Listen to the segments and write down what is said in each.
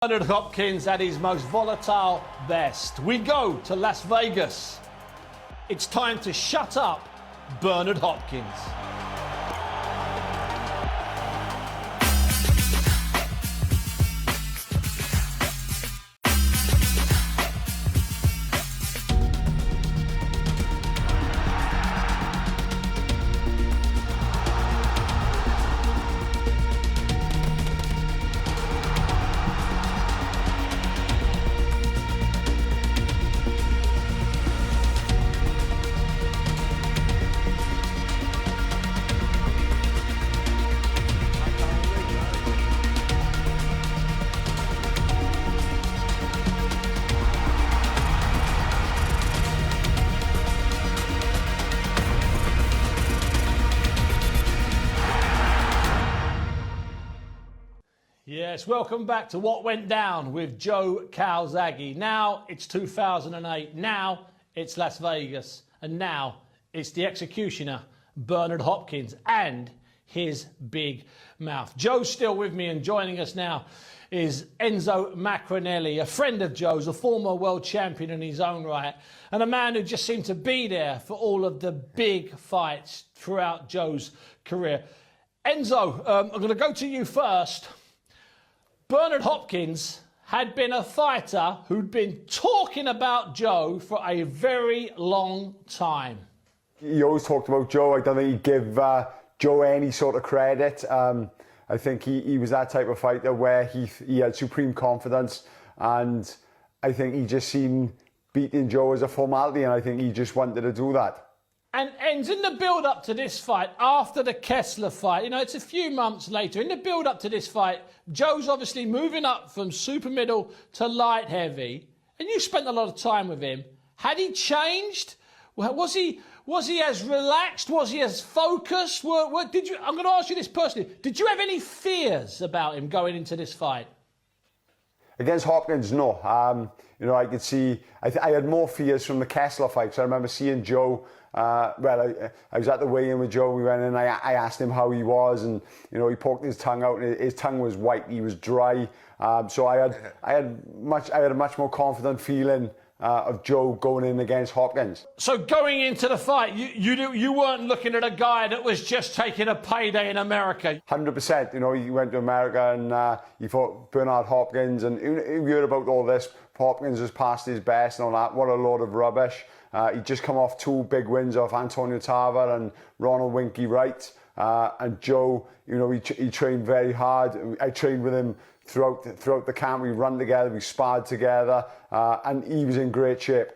Bernard Hopkins at his most volatile best. We go to Las Vegas. It's time to shut up Bernard Hopkins. Yes, welcome back to What Went Down with Joe Calzaghe. Now it's 2008, now it's Las Vegas, and now it's the executioner, Bernard Hopkins, and his big mouth. Joe's still with me, and joining us now is Enzo Macronelli, a friend of Joe's, a former world champion in his own right, and a man who just seemed to be there for all of the big fights throughout Joe's career. Enzo, I'm going to go to you first. Bernard Hopkins had been a fighter who'd been talking about Joe for a very long time. He always talked about Joe. I don't think he'd give Joe any sort of credit. I think he was that type of fighter where he had supreme confidence, and I think he just seen beating Joe as a formality, and I think he just wanted to do that. And ends in the build-up to this fight, after the Kessler fight, you know, it's a few months later, in the build-up to this fight, Joe's obviously moving up from super middle to light heavy, and you spent a lot of time with him. Had he changed? Was he as relaxed? Was he as focused? I'm going to ask you this personally. Did you have any fears about him going into this fight? Against Hopkins, no. You know, I could see, I had more fears from the Kessler fight. So I remember seeing Joe, I was at the weigh-in with Joe. We went in, I asked him how he was, and, you know, he poked his tongue out, and his tongue was white, he was dry. So I had a much more confident feeling of Joe going in against Hopkins. So going into the fight, you weren't looking at a guy that was just taking a payday in America. 100%. You know, he went to America and he fought Bernard Hopkins, and you heard about all this. Hopkins has passed his best and all that. What a load of rubbish. He'd just come off 2 big wins off Antonio Tarver and Ronald Winky Wright. And Joe, you know, he trained very hard. I trained with him throughout the camp. We ran together, we sparred together, and he was in great shape.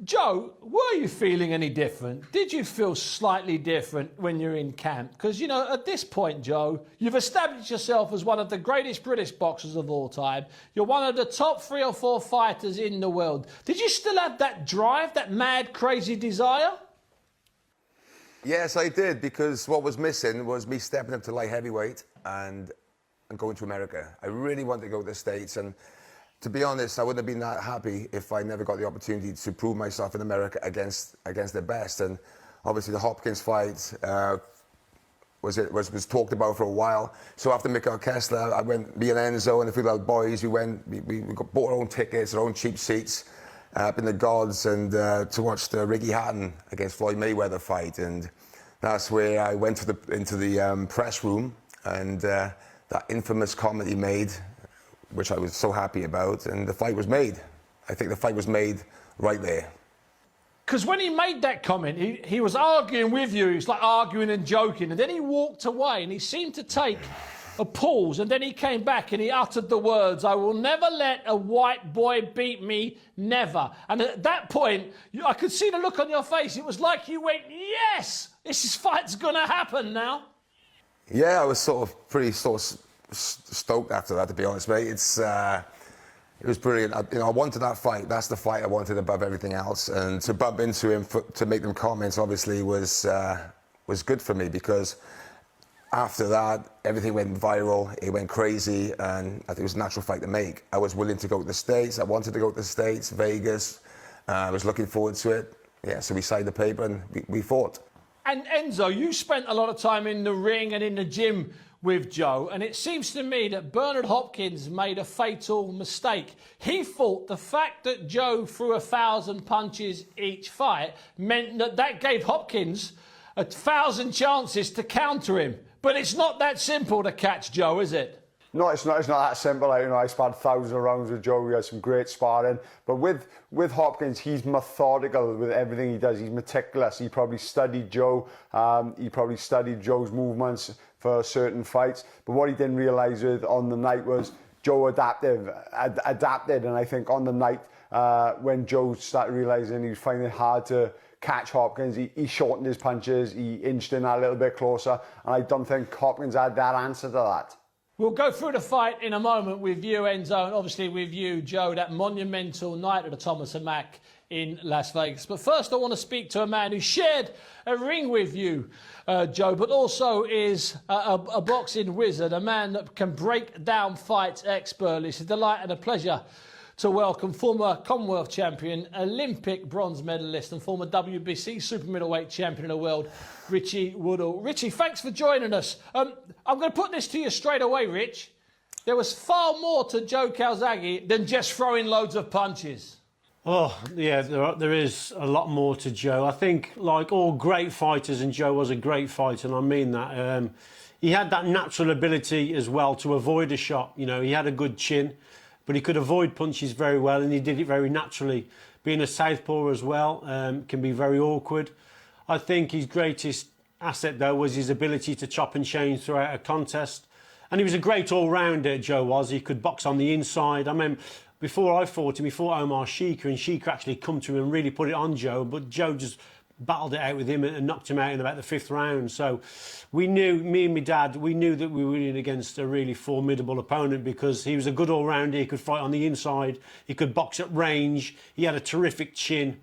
Joe, were you feeling any different? Did you feel slightly different when you're in camp? Because, you know, at this point, Joe, you've established yourself as one of the greatest British boxers of all time. You're one of the top 3 or 4 fighters in the world. Did you still have that drive, that mad, crazy desire? Yes, I did, because what was missing was me stepping up to light heavyweight and going to America. I really wanted to go to the States, and to be honest, I wouldn't have been that happy if I never got the opportunity to prove myself in America against the best. And obviously the Hopkins fight was talked about for a while. So after Mikhail Kessler, me and Enzo and a few other boys, we bought our own tickets, our own cheap seats up in the gods, and to watch the Ricky Hatton against Floyd Mayweather fight. And that's where I went into the press room, and that infamous comment he made, which I was so happy about, and the fight was made. I think the fight was made right there. Because when he made that comment, he was arguing with you. He was like arguing and joking, and then he walked away, and he seemed to take a pause, and then he came back and he uttered the words, "I will never let a white boy beat me, never." And at that point, I could see the look on your face. It was like you went, "Yes, this fight's gonna happen now." Yeah, I was pretty stoked after that, to be honest, mate. It was brilliant. I wanted that fight. That's the fight I wanted above everything else. And to bump into him, to make them comments, obviously was good for me, because after that, everything went viral. It went crazy, and I think it was a natural fight to make. I was willing to go to the States. I wanted to go to the States, Vegas. I was looking forward to it. Yeah, so we signed the paper and we fought. And Enzo, you spent a lot of time in the ring and in the gym with Joe, and it seems to me that Bernard Hopkins made a fatal mistake. He thought the fact that Joe threw 1,000 punches each fight meant that gave Hopkins 1,000 chances to counter him. But it's not that simple to catch Joe, is it? No, it's not that simple. I sparred thousands of rounds with Joe. We had some great sparring. But with Hopkins, he's methodical with everything he does. He's meticulous. He probably studied Joe. He probably studied Joe's movements for certain fights. But what he didn't realise on the night was Joe adapted. And I think on the night, when Joe started realising he was finding it hard to catch Hopkins, he shortened his punches. He inched in a little bit closer. And I don't think Hopkins had that answer to that. We'll go through the fight in a moment with you, Enzo, and obviously with you, Joe, that monumental night at the Thomas & Mack in Las Vegas. But first, I want to speak to a man who shared a ring with you, Joe, but also is a boxing wizard, a man that can break down fights expertly. It's a delight and a pleasure to welcome former Commonwealth champion, Olympic bronze medalist and former WBC super middleweight champion of the world, Richie Woodall. Richie, thanks for joining us. I'm going to put this to you straight away, Rich. There was far more to Joe Calzaghe than just throwing loads of punches. Oh, yeah, there is a lot more to Joe. I think, like all great fighters, and Joe was a great fighter, and I mean that, he had that natural ability as well to avoid a shot. You know, he had a good chin, but he could avoid punches very well, and he did it very naturally. Being a southpaw as well can be very awkward. I think his greatest asset, though, was his ability to chop and change throughout a contest. And he was a great all-rounder, Joe was. He could box on the inside. I mean, before I fought him, he fought Omar Sheikha, and Sheikha actually come to him and really put it on Joe, but Joe just battled it out with him and knocked him out in about the 5th round. So we knew, me and my dad, we knew that we were in against a really formidable opponent because he was a good all-rounder. He could fight on the inside. He could box at range. He had a terrific chin,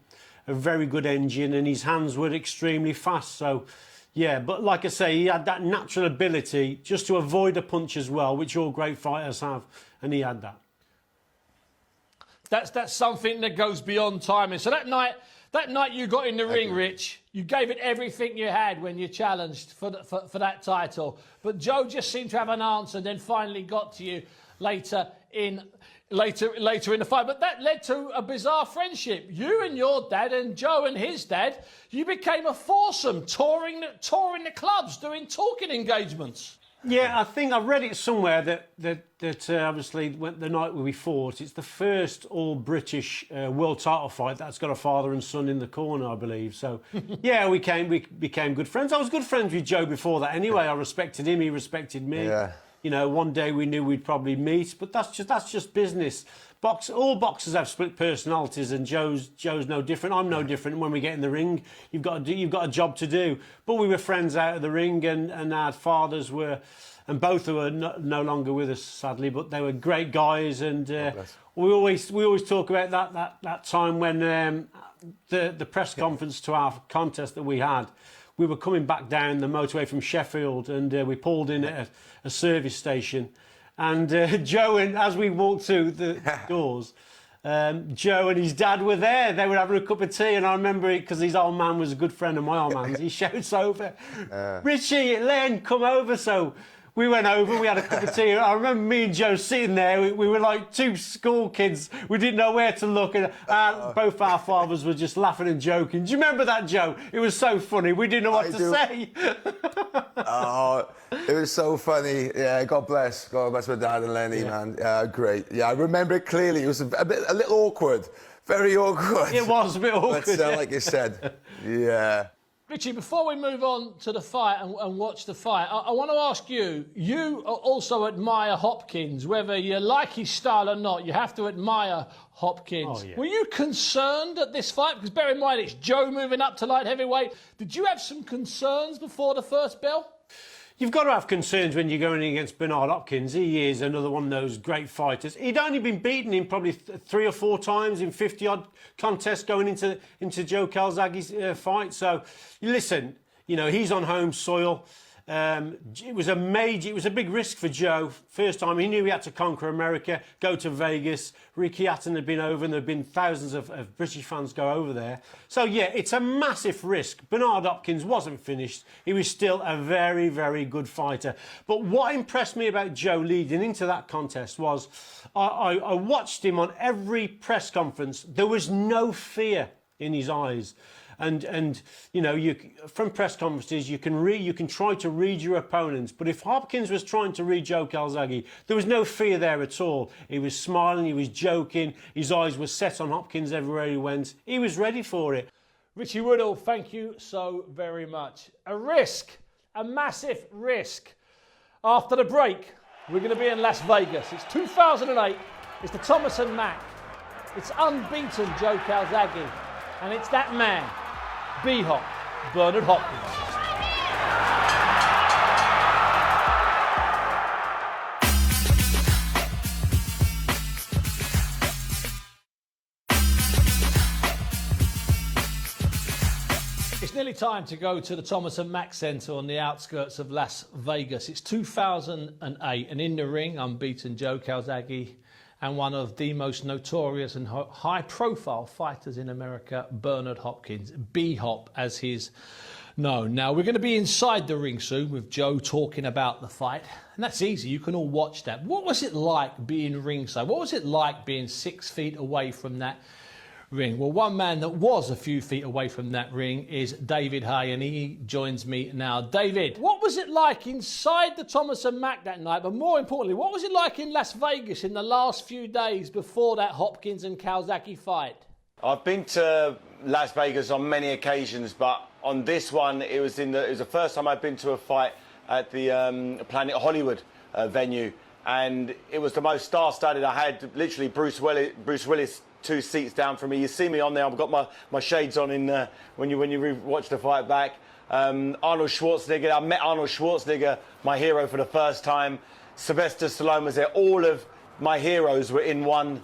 a very good engine, and his hands were extremely fast. So, yeah, but like I say, he had that natural ability just to avoid a punch as well, which all great fighters have, and he had that. That's something that goes beyond timing. So that night you got in the ring, Rich, you gave it everything you had when you challenged for that title. But Joe just seemed to have an answer and then finally got to you later in the fight. But that led to a bizarre friendship. You and your dad and Joe and his dad, you became a foursome, touring the clubs, doing talking engagements. Yeah, I think I read it somewhere that obviously the night we fought, it's the first all-British world title fight that's got a father and son in the corner, I believe. So, yeah, we became good friends. I was good friends with Joe before that anyway. I respected him, he respected me. Yeah. You know, one day we knew we'd probably meet, but that's just business. All boxers have split personalities, and Joe's no different. I'm no different. When we get in the ring, you've got a job to do. But we were friends out of the ring, and our fathers were, and both were no longer with us, sadly. But they were great guys, and we always talk about that time when the press conference to our contest that we had. We were coming back down the motorway from Sheffield, and we pulled in at a service station. And Joe, as we walked through the doors, Joe and his dad were there. They were having a cup of tea, and I remember it because his old man was a good friend of my old man's. He shouts over, Richie, Len, come over. So we went over, we had a cup of tea. I remember me and Joe sitting there. We were like two school kids. We didn't know where to look. And both our fathers were just laughing and joking. Do you remember that, Joe? It was so funny. We didn't know what to say. Oh, it was so funny. Yeah, God bless my dad and Lenny, man. Great. Yeah, I remember it clearly. It was a little awkward. Very awkward. It was a bit awkward. But like you said, yeah. Richie, before we move on to the fight and watch the fight, I want to ask you, you also admire Hopkins, whether you like his style or not, you have to admire Hopkins. Oh, yeah. Were you concerned at this fight? Because bear in mind, it's Joe moving up to light heavyweight. Did you have some concerns before the first bell? You've got to have concerns when you're going against Bernard Hopkins. He is another one of those great fighters. He'd only been beaten in probably 3 or 4 times in 50-odd contests going into Joe Calzaghe's fight. So, listen, you know, he's on home soil. It was a big risk for Joe. First time he knew he had to conquer America, go to Vegas. Ricky Hatton had been over, and there had been thousands of British fans go over there. So yeah, it's a massive risk. Bernard Hopkins wasn't finished. He was still a very, very good fighter. But what impressed me about Joe leading into that contest was I watched him on every press conference. There was no fear in his eyes. And you know, from press conferences you can try to read your opponents, but if Hopkins was trying to read Joe Calzaghe, there was no fear there at all. He was smiling, he was joking, his eyes were set on Hopkins everywhere he went. He was ready for it. Richie Woodall, thank you so very much. A risk, a massive risk. After the break, we're going to be in Las Vegas. It's 2008. It's the Thomas & Mack. It's unbeaten Joe Calzaghe, and it's that man, B-Hop, Bernard Hopkins. It's nearly time to go to the Thomas & Mack Centre on the outskirts of Las Vegas. It's 2008, and in the ring, unbeaten Joe Calzaghe and one of the most notorious and high-profile fighters in America, Bernard Hopkins, B-Hop as he's known. Now, we're going to be inside the ring soon with Joe talking about the fight, and that's easy. You can all watch that. What was it like being ringside? What was it like being 6 feet away from that ring? Well, one man that was a few feet away from that ring is David Hay, and he joins me now. David, what was it like inside the Thomas & Mack that night? But more importantly, what was it like in Las Vegas in the last few days before that Hopkins and Calzaghe fight? I've been to Las Vegas on many occasions, but on this one, it was the first time I'd been to a fight at the Planet Hollywood venue, and it was the most star-studded. I had literally Bruce Willis 2 seats down from me. You see me on there. I've got my shades on in when you watch the fight back. Arnold Schwarzenegger. I met Arnold Schwarzenegger, my hero, for the first time. Sylvester Stallone was there. All of my heroes were in one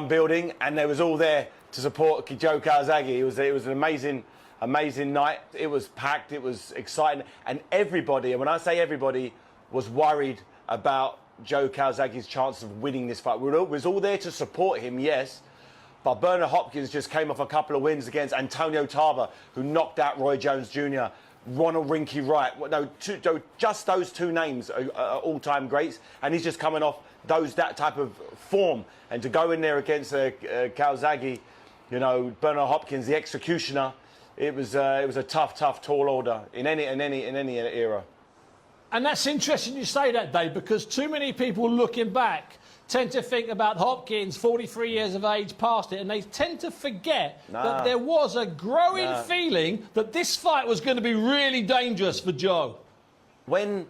building, and they was all there to support Joe Calzaghe. It was an amazing night. It was packed. It was exciting, and everybody, and when I say everybody, was worried about Joe Calzaghe's chance of winning this fight. We was all there to support him, yes, but Bernard Hopkins just came off a couple of wins against Antonio Tarver, who knocked out Roy Jones Jr., Ronald Rinky Wright. Just those 2 names are all-time greats, and he's just coming off that type of form. And to go in there against Calzaghe, you know, Bernard Hopkins, the executioner, it was a tough, tall order in any era. And that's interesting you say that, Dave, because too many people looking back tend to think about Hopkins, 43 years of age, past it, and they tend to forget that there was a growing feeling that this fight was going to be really dangerous for Joe. When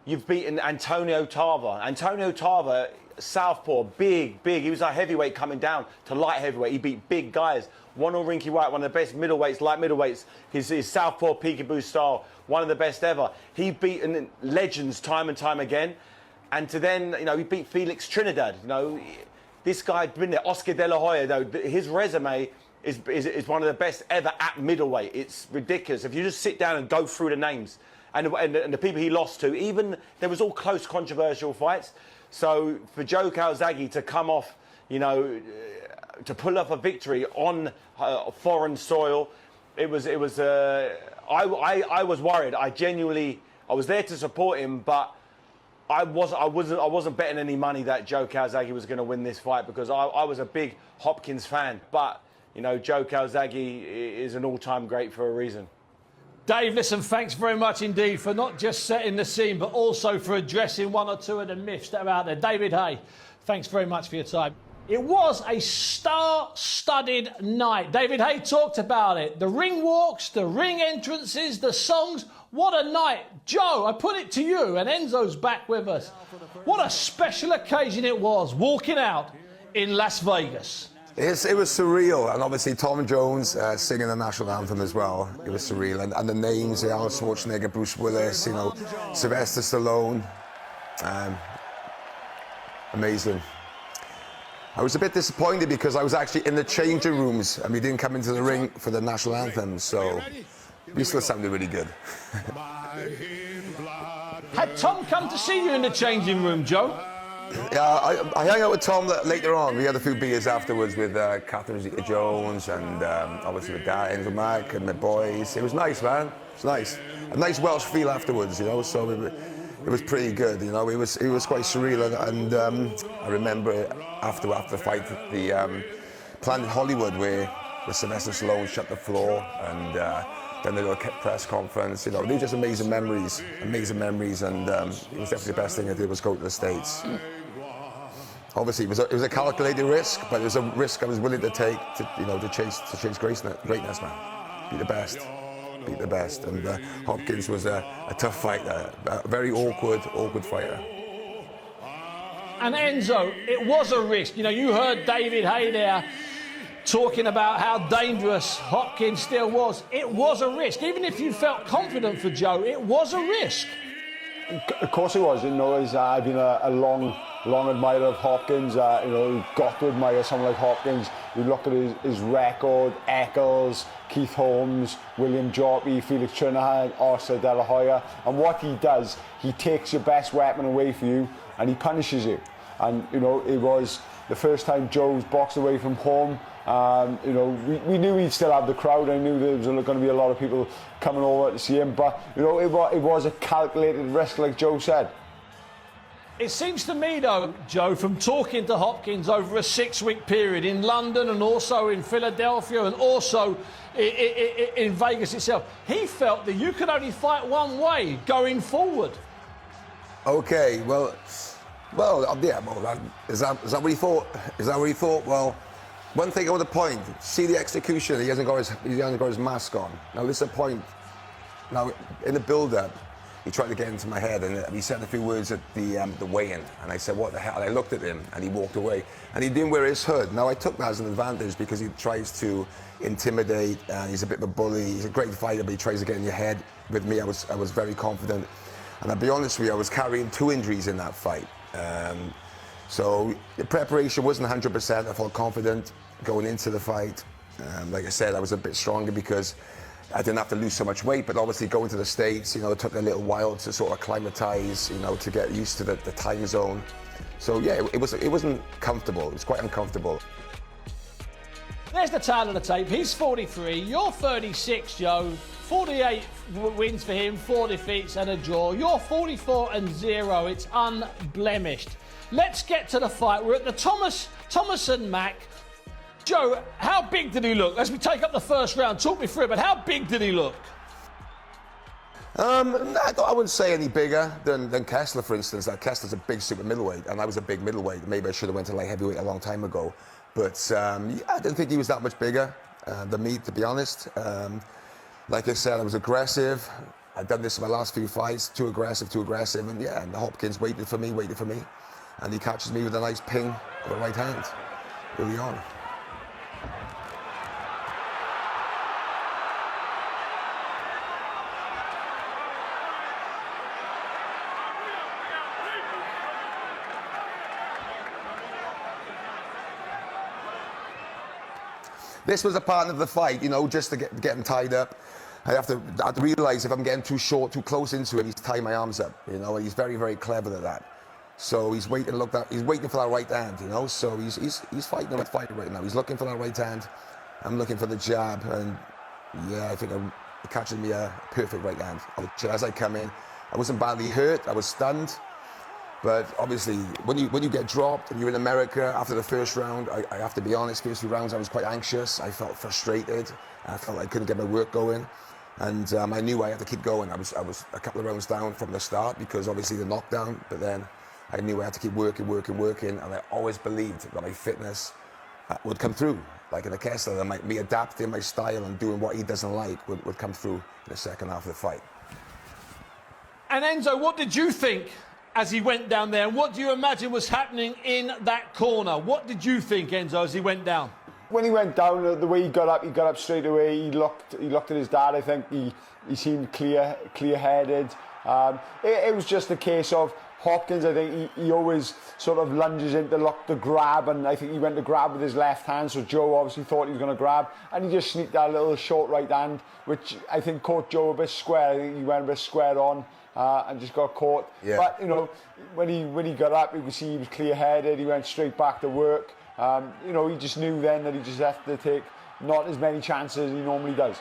you've beaten Antonio Tarver, southpaw, big, he was a heavyweight coming down to light heavyweight. He beat big guys. Ronald Rinky Wright, one of the best middleweights, light middleweights. His southpaw peekaboo style, one of the best ever. He beaten legends time and time again. And to then, you know, he beat Felix Trinidad. You know, this guy had been there. Oscar De La Hoya, though, his resume is one of the best ever at middleweight. It's ridiculous. If you just sit down and go through the names and the people he lost to, even there was all close, controversial fights. So for Joe Calzaghe to come off, you know, to pull off a victory on foreign soil, I was worried. I was there to support him, but I wasn't betting any money that Joe Calzaghe was going to win this fight, because I was a big Hopkins fan. But you know, Joe Calzaghe is an all-time great for a reason. Dave, listen, thanks very much indeed for not just setting the scene, but also for addressing 1 or 2 of the myths that are out there. David Hay, thanks very much for your time. It was a star-studded night. David Hay talked about it. The ring walks, the ring entrances, the songs. What a night. Joe, I put it to you, and Enzo's back with us. What a special occasion it was, walking out in Las Vegas. It was surreal, and obviously Tom Jones singing the national anthem as well. It was surreal, and the names, Arnold Schwarzenegger, Bruce Willis, you know, Sylvester Stallone. Amazing. I was a bit disappointed because I was actually in the changing rooms and we didn't come into the ring for the national anthem, so we still sounded really good. Had Tom come to see you in the changing room, Joe? Yeah, I hung out with Tom later on. We had a few beers afterwards with Catherine Zeta-Jones and obviously with Dad, Enzo Mack and my boys. It was nice, man. It was nice. A nice Welsh feel afterwards, you know, so it was pretty good, you know. It was quite surreal, and I remember after the fight, the Planet Hollywood where Sylvester Stallone shut the floor and then the little press conference, you know, they were just amazing memories, and it was definitely the best thing I did was go to the States. Obviously, it was a calculated risk, but it was a risk I was willing to take to chase greatness, man. Be the best. And Hopkins was a tough fighter, a very awkward fighter. And Enzo, it was a risk. You know, you heard David Hay there talking about how dangerous Hopkins still was. It was a risk. Even if you felt confident for Joe, it was a risk. Of course it was. You know, I've been a long admirer of Hopkins. You know, you've got to admire someone like Hopkins. You look at his record, Eccles, Keith Holmes, William Joppy, Felix Trinahan, Oscar De La Hoya. And what he does, he takes your best weapon away from you and he punishes you. And, you know, it was the first time Joe was boxed away from home. You know, we knew he'd still have the crowd. I knew there was going to be a lot of people coming over to see him. But, you know, it was a calculated risk, like Joe said. It seems to me, though, Joe, from talking to Hopkins over a 6-week period in London and also in Philadelphia and also in Vegas itself, he felt that you could only fight one way going forward. Okay, well, yeah. Well, is that what he thought? Is that what he thought? Well, one thing I want to point. See the execution. He hasn't got his mask on. Now, this is a point. Now, in the build-up, he tried to get into my head, and he said a few words at the weigh-in, and I said, "What the hell?" And I looked at him, and he walked away, and he didn't wear his hood. Now, I took that as an advantage because he tries to intimidate, and he's a bit of a bully. He's a great fighter, but he tries to get in your head. With me, I was very confident, and I'll be honest with you, I was carrying 2 injuries in that fight. So the preparation wasn't 100%. I felt confident going into the fight. Like I said, I was a bit stronger because I didn't have to lose so much weight, but obviously going to the States, you know, it took a little while to sort of acclimatize, you know, to get used to the time zone. So yeah, it wasn't comfortable. It was quite uncomfortable. There's the tale of the tape. He's 43, you're 36, Joe. 48 wins for him, 4 defeats and a draw. You're 44-0. It's unblemished. Let's get to the fight. We're at the Thomas and Mack. Joe, how big did he look? Let's take up the first round. Talk me through it, but how big did he look? I wouldn't say any bigger than Kessler, for instance. Kessler's a big super middleweight, and I was a big middleweight. Maybe I should have went to light heavyweight a long time ago. But yeah, I didn't think he was that much bigger than me, to be honest. Like I said, I was aggressive. I've done this in my last few fights, too aggressive. And yeah, and Hopkins waited for me. And he catches me with a nice ping of the right hand early on. This was a part of the fight, you know, just to get him tied up. I have to realise if I'm getting too short, too close into him, he's tying my arms up, you know, and he's very, very clever at that. So he's waiting for that right hand, you know, so he's fighting that fight right now. He's looking for that right hand. I'm looking for the jab, and yeah, I think I'm catching me a perfect right hand. As I come in, I wasn't badly hurt, I was stunned. But obviously, when you get dropped and you're in America after the first round, I have to be honest, first few rounds I was quite anxious. I felt frustrated. I felt I couldn't get my work going. And I knew I had to keep going. I was a couple of rounds down from the start because obviously the knockdown, but then I knew I had to keep working. And I always believed that my fitness would come through. Like in a Kessler, me adapting my style and doing what he doesn't like would come through in the second half of the fight. And Enzo, what did you think as he went down there? And what do you imagine was happening in that corner? What did you think, Enzo, as he went down? When he went down, the way he got up straight away. He looked at his dad. I think he seemed clear-headed. It was just a case of Hopkins. I think he always sort of lunges in to look to grab, and I think he went to grab with his left hand. So Joe obviously thought he was going to grab, and he just sneaked that little short right hand, which I think caught Joe a bit square. I think he went a bit square on. and just got caught. Yeah. But, you know, when he got up, you could see he was clear-headed. He went straight back to work. You know, he just knew then that he just had to take not as many chances as he normally does.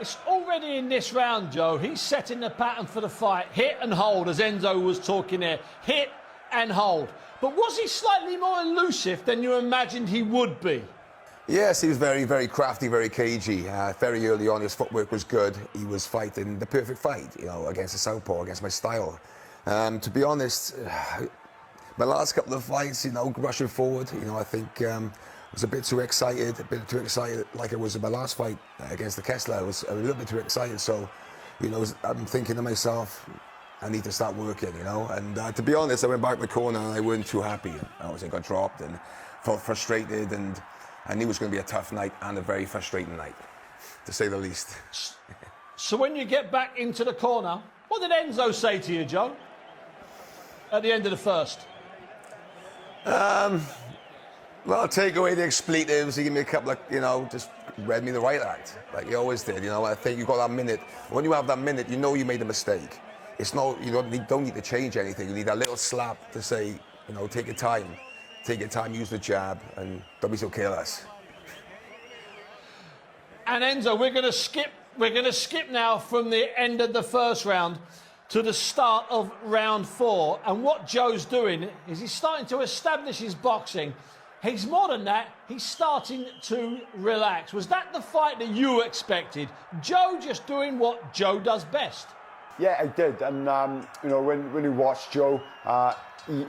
It's already in this round, Joe. He's setting the pattern for the fight. Hit and hold, as Enzo was talking there. Hit and hold. But was he slightly more elusive than you imagined he would be? Yes, he was very, very crafty, very cagey. Very early on, his footwork was good. He was fighting the perfect fight, you know, against the southpaw, against my style. To be honest, my last couple of fights, you know, rushing forward, you know, I think I was a bit too excited, like I was in my last fight against the Kessler. I was a little bit too excited, so, you know, I'm thinking to myself, I need to start working, you know. And to be honest, I went back in the corner and I wasn't too happy. I got dropped and felt frustrated, and I knew it was going to be a tough night and a very frustrating night, to say the least. So when you get back into the corner, what did Enzo say to you, Joe, at the end of the first? Well, take away the expletives. He gave me a couple of, you know, just read me the right act, like he always did. You know, I think you got that minute. When you have that minute, you know you made a mistake. It's not, you don't need to change anything. You need a little slap to say, you know, take your time. Take your time, use the jab, and don't be so careless. And Enzo, we're going to skip now from the end of the first round to the start of round 4. And what Joe's doing is he's starting to establish his boxing. He's more than that, he's starting to relax. Was that the fight that you expected? Joe just doing what Joe does best? Yeah, I did. And, you know, when you watch Joe,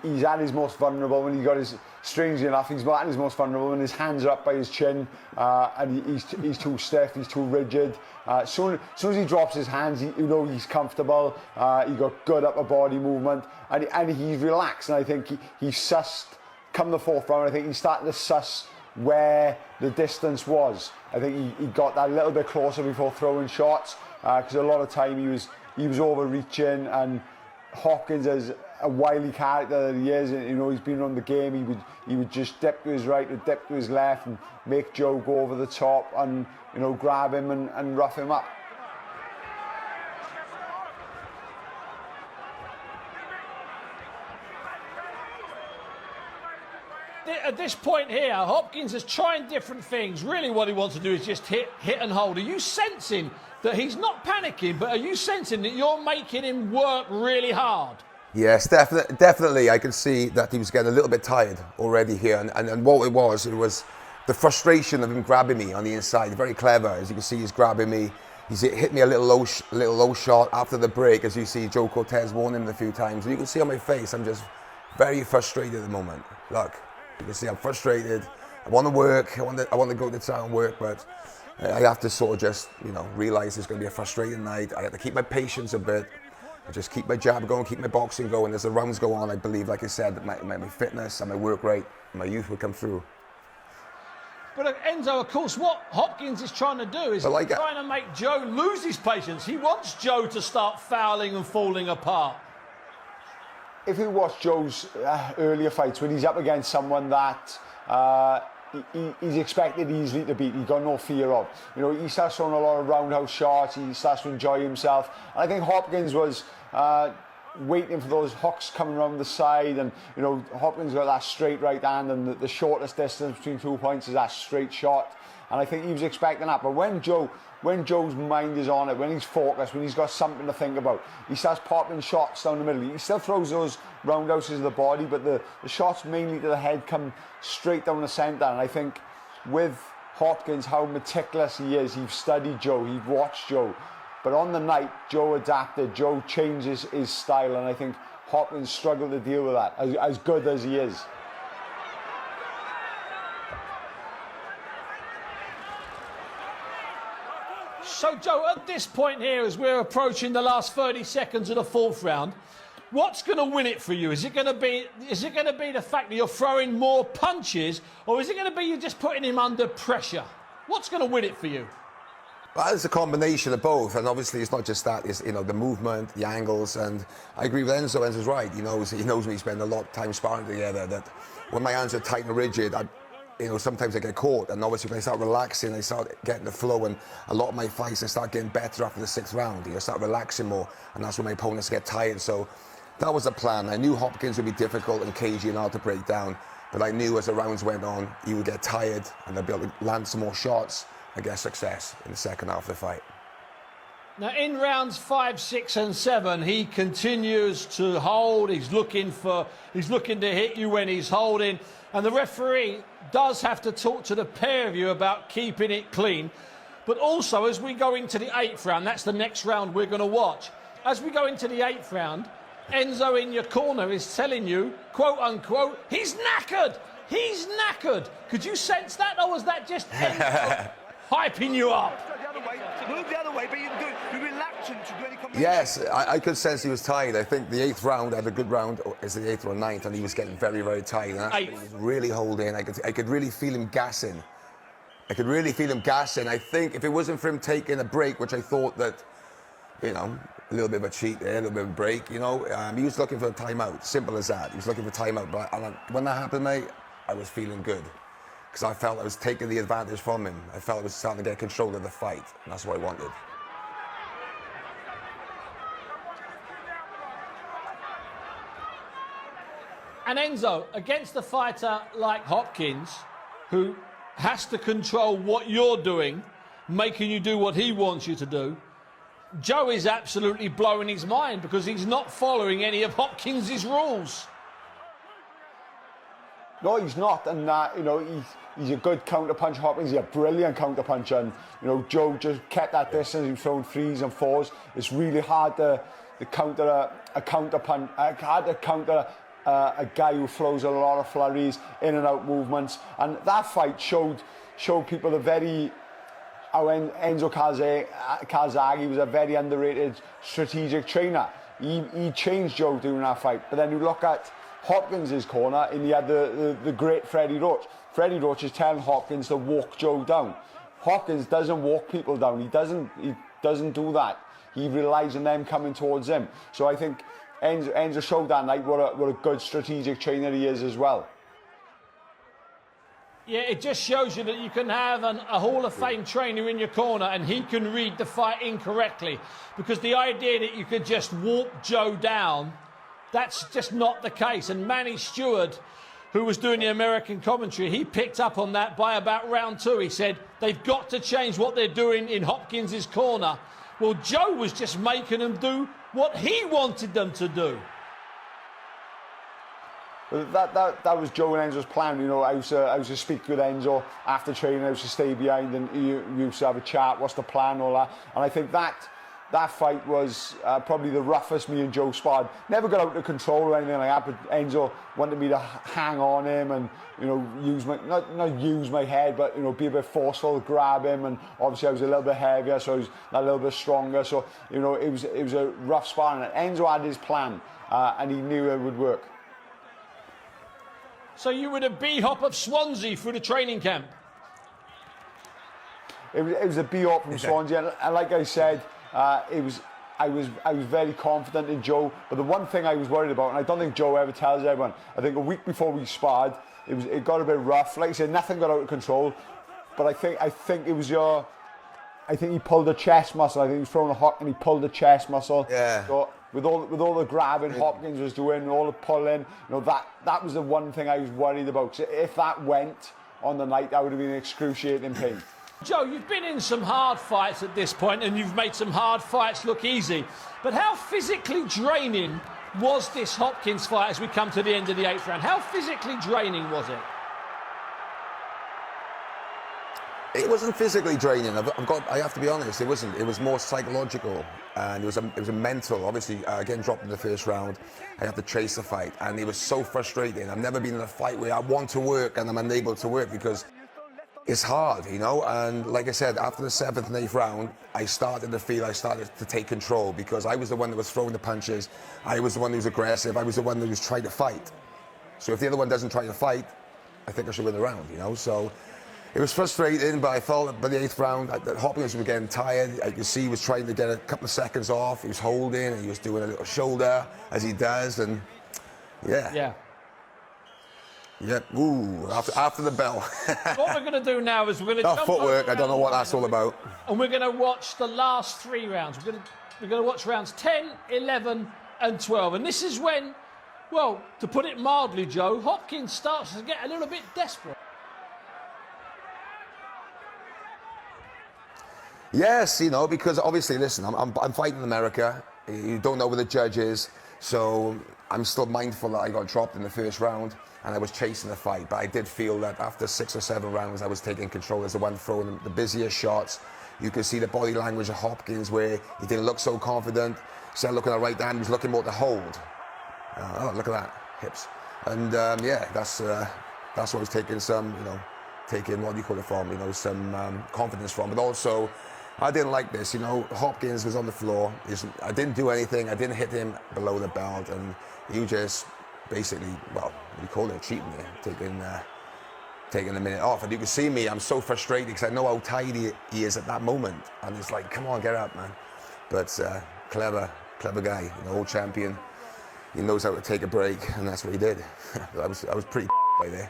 he's at his most vulnerable when he got his, strangely enough, he's at his most vulnerable when his hands are up by his chin, and he's too stiff, he's too rigid. As soon as he drops his hands, you know he's comfortable. He got good upper body movement, and he's relaxed. And I think he's sussed, come the 4th round, I think he started to suss where the distance was. I think he got that a little bit closer before throwing shots, because a lot of time he was overreaching, and Hopkins is a wily character that he is, and, you know, he's been on the game. He would just dip to his right or dip to his left and make Joe go over the top and, you know, grab him and rough him up. At this point here, Hopkins is trying different things. Really what he wants to do is just hit and hold. Are you sensing that he's not panicking, but are you sensing that you're making him work really hard? Yes, definitely. I can see that he was getting a little bit tired already here. And what it was the frustration of him grabbing me on the inside. Very clever. As you can see, he's grabbing me. He's hit me a little low shot after the break. As you see, Joe Cortez warned him a few times. And you can see on my face, I'm just very frustrated at the moment. Look, you can see I'm frustrated. I want to work. I want to go to town and work, but I have to sort of just, you know, realize it's going to be a frustrating night. I have to keep my patience a bit. I just keep my jab going, keep my boxing going. As the rounds go on, I believe, like I said, that my fitness and my work rate, and my youth will come through. But Enzo, of course, what Hopkins is trying to do is trying to make Joe lose his patience. He wants Joe to start fouling and falling apart. If you watch Joe's earlier fights, when he's up against someone that he's expected easily to beat, he's got no fear of. You know, he starts throwing a lot of roundhouse shots, he starts to enjoy himself. And I think Hopkins was waiting for those hooks coming around the side, and, you know, Hopkins got that straight right hand, and the shortest distance between 2 points is that straight shot. And I think he was expecting that. But when Joe's mind is on it, when he's focused, when he's got something to think about, he starts popping shots down the middle. He still throws those roundhouses to the body, but the shots mainly to the head come straight down the centre. And I think with Hopkins, how meticulous he is, he's studied Joe, he's watched Joe. But on the night, Joe adapted, Joe changes his style, and I think Hopkins struggled to deal with that, as good as he is. So, Joe, at this point here, as we're approaching the last 30 seconds of the 4th round, what's going to win it for you? Is it going to be the fact that you're throwing more punches, or is it going to be you just putting him under pressure? What's going to win it for you? Well, it's a combination of both, and obviously it's not just that. It's, you know, the movement, the angles, and I agree with Enzo. Enzo's right. He knows me. Spend a lot of time sparring together. That when my hands are tight and rigid, you know, sometimes I get caught, and obviously when I start relaxing, I start getting the flow, and a lot of my fights, I start getting better after the 6th round. You know, I start relaxing more, and that's when my opponents get tired. So that was the plan. I knew Hopkins would be difficult and cagey and hard to break down, but I knew as the rounds went on, he would get tired, and I'd be able to land some more shots and get success in the second half of the fight. Now, in rounds 5, 6, and 7, he continues to hold. He's looking to hit you when he's holding. And the referee does have to talk to the pair of you about keeping it clean. But also, as we go into the 8th round, that's the next round we're going to watch. As we go into the 8th round, Enzo in your corner is telling you, quote unquote, he's knackered. He's knackered. Could you sense that, or was that just Enzo hyping you up? Move the other way, but you're reluctant to do any combination. Yes, I could sense he was tired. I think the 8th round, I had a good round, it's the 8th or 9th, and he was getting very, very tired. And that's when he was really holding. I could really feel him gassing. I think if it wasn't for him taking a break, which I thought that, you know, a little bit of a cheat there, a little bit of a break, you know, he was looking for a timeout. Simple as that. He was looking for a timeout. But when that happened, mate, I was feeling good, because I felt I was taking the advantage from him. I felt I was starting to get control of the fight, and that's what I wanted. And Enzo, against a fighter like Hopkins, who has to control what you're doing, making you do what he wants you to do, Joe is absolutely blowing his mind because he's not following any of Hopkins' rules. No, he's not, and you know, he's a good counter-puncher, Hopkins. He's a brilliant counter-puncher, and you know, Joe just kept that distance. He was throwing 3s and 4s. It's really hard to counter a counter-punch, hard to counter a guy who throws a lot of flurries, in and out movements. And that fight showed people how Enzo Calzaghe was a very underrated strategic trainer. He changed Joe during that fight. But then you look at Hopkins' corner, and he had the great Freddie Roach. Freddie Roach is telling Hopkins to walk Joe down. Hopkins doesn't walk people down. He doesn't do that. He relies on them coming towards him. So I think Enzo showed that night what a good strategic trainer he is as well. Yeah, it just shows you that you can have a Hall of Fame trainer in your corner and he can read the fight incorrectly. Because the idea that you could just walk Joe down, that's just not the case. And Manny Stewart, who was doing the American commentary, he picked up on that by about round 2. He said, they've got to change what they're doing in Hopkins' corner. Well, Joe was just making them do what he wanted them to do. That was Joe and Enzo's plan. You know, I used to speak with Enzo after training. I used to stay behind, and we used to have a chat. What's the plan, all that. And I think that fight was probably the roughest me and Joe sparred. Never got out of control or anything like that. But Enzo wanted me to hang on him and, you know, not use my head, but, you know, be a bit forceful, grab him. And obviously I was a little bit heavier, so I was a little bit stronger. So, you know, it was a rough sparring. And Enzo had his plan, and he knew it would work. So you were the B-Hop of Swansea through the training camp? It was a B-Hop from Swansea, and like I said, I was very confident in Joe. But the one thing I was worried about, and I don't think Joe ever tells everyone, I think a week before we sparred, it got a bit rough. Like I said, nothing got out of control. But I think it was I think he pulled a chest muscle. I think he was throwing a hook and he pulled the chest muscle. Yeah. So with all the grabbing Hopkins was doing, all the pulling, you know, that was the one thing I was worried about. So if that went on the night, that would have been excruciating pain. Joe, you've been in some hard fights at this point, and you've made some hard fights look easy. But how physically draining was this Hopkins fight as we come to the end of the 8th round? How physically draining was it? It wasn't physically draining. I have to be honest. It wasn't. It was more psychological, and it was a mental. Obviously, getting dropped in the first round, I had to chase the fight, and it was so frustrating. I've never been in a fight where I want to work and I'm unable to work because it's hard, you know. And like I said, after the 7th and 8th round, I started to take control because I was the one that was throwing the punches. I was the one who was aggressive. I was the one who was trying to fight. So if the other one doesn't try to fight, I think I should win the round, you know. So it was frustrating, but I felt by the 8th round that Hopkins was getting tired. I could see he was trying to get a couple of seconds off. He was holding, and he was doing a little shoulder, as he does, and yeah. Yep. Ooh, after the bell. What we're going to do now is we're going to That jump footwork, over I don't know what that's all about. and we're going to watch the last 3 rounds. We're going to watch rounds 10, 11 and 12. And this is when, well, to put it mildly, Joe, Hopkins starts to get a little bit desperate. Yes, you know, because obviously, listen, I'm fighting in America. You don't know where the judge is, so I'm still mindful that I got dropped in the first round and I was chasing the fight. But I did feel that after 6 or 7 rounds, I was taking control as I went throwing the busiest shots. You could see the body language of Hopkins where he didn't look so confident. Instead of looking at the right hand, he was looking more to hold. Oh, look at that, hips. And yeah, that's what I was taking some, you know, what do you call it from, you know, some confidence from. But also, I didn't like this, you know, Hopkins was on the floor. I didn't do anything, I didn't hit him below the belt, and you just basically, well, you call it cheating me, taking a minute off. And you can see me, I'm so frustrated because I know how tired he is at that moment. And it's like, come on, get up, man. But clever guy, you know, old champion. He knows how to take a break, and that's what he did. I was pretty by there.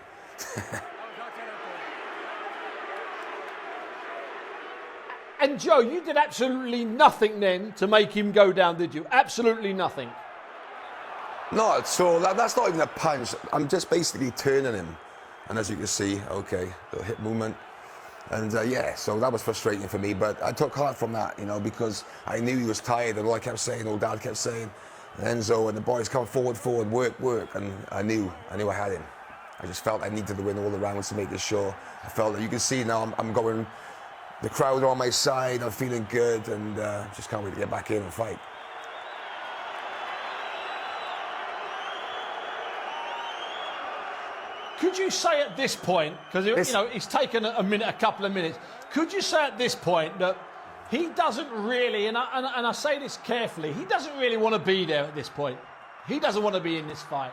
And Joe, you did absolutely nothing then to make him go down, did you? Absolutely nothing. No, so that's not even a punch. I'm just basically turning him. And as you can see, okay, the hip movement. And yeah, so that was frustrating for me, but I took heart from that, you know, because I knew he was tired, and all I kept saying, old Dad kept saying, Enzo and the boys come forward, work, and I knew I had him. I just felt I needed to win all the rounds to make this sure. I felt that you can see now I'm going, the crowd are on my side, I'm feeling good, and just can't wait to get back in and fight. Could you say at this point, because you know it's taken a couple of minutes, could you say at this point that he doesn't really, and I say this carefully, he doesn't really want to be there at this point. He doesn't want to be in this fight.